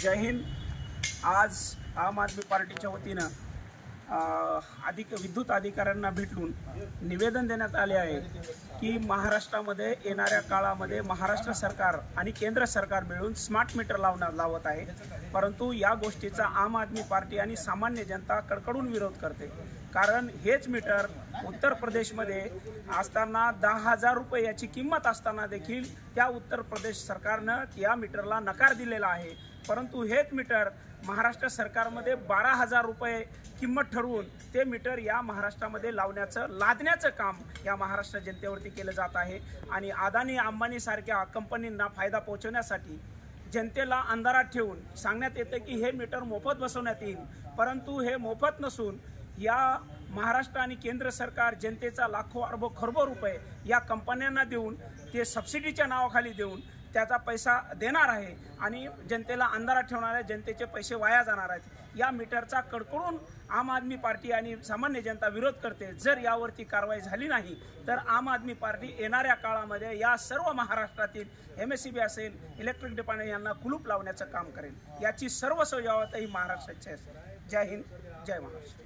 जय हिंद। आज आम आदमी पार्टीच्या वतीनं विद्युत अधिकाऱ्यांना भेटून निवेदन देण्यात आले आहे की महाराष्ट्रामध्ये येणाऱ्या काळामध्ये महाराष्ट्र सरकार आणि केंद्र सरकार मिळून स्मार्ट मीटर लावत आहे, परंतु या गोष्टीचा आम आदमी पार्टी आणि सामान्य जनता कडकडून विरोध करते। कारण हेच मीटर उत्तर प्रदेशमध्ये असताना 10,000 रुपये याची किंमत असताना देखील त्या उत्तर प्रदेश सरकारनं या मीटरला नकार दिलेला आहे, परंतु हेच मीटर महाराष्ट्र सरकारमध्ये 12,000 रुपये किंमत ठरवून ते मीटर या महाराष्ट्रामध्ये लादण्याचं काम या महाराष्ट्र जनतेवरती केलं जात आहे। आणि अदानी अंबानी सारख्या कंपनींना फायदा पोहोचवण्यासाठी जनतेला अंधारात ठेवून सांगण्यात येते की हे मीटर मोफत बसवण्यात येईल, परंतु हे मोफत नसून या महाराष्ट्र आणि केंद्र सरकार जनतेचा लाखो अरबो खरबो रुपये या कंपन्यांना देऊन ते सबसिडीच्या नावाखाली देऊन त्याचा पैसा देणार आहे आणि जनतेला अंधारात ठेवणार आहे, जनतेचे पैसे वाया जाणार आहेत। या मीटरचा कडकडून आम आदमी पार्टी आणि सामान्य जनता विरोध करते। जर यावरती कारवाई झाली नाही तर आम आदमी पार्टी येणाऱ्या काळामध्ये या सर्व महाराष्ट्रातील MSEB असेल, इलेक्ट्रिक डिपार्टमेंट यांना कुलूप लावण्याचं काम करेल। याची सर्व जबाबदारी महाराष्ट्राची असेल। जय हिंद, जय महाराष्ट्र।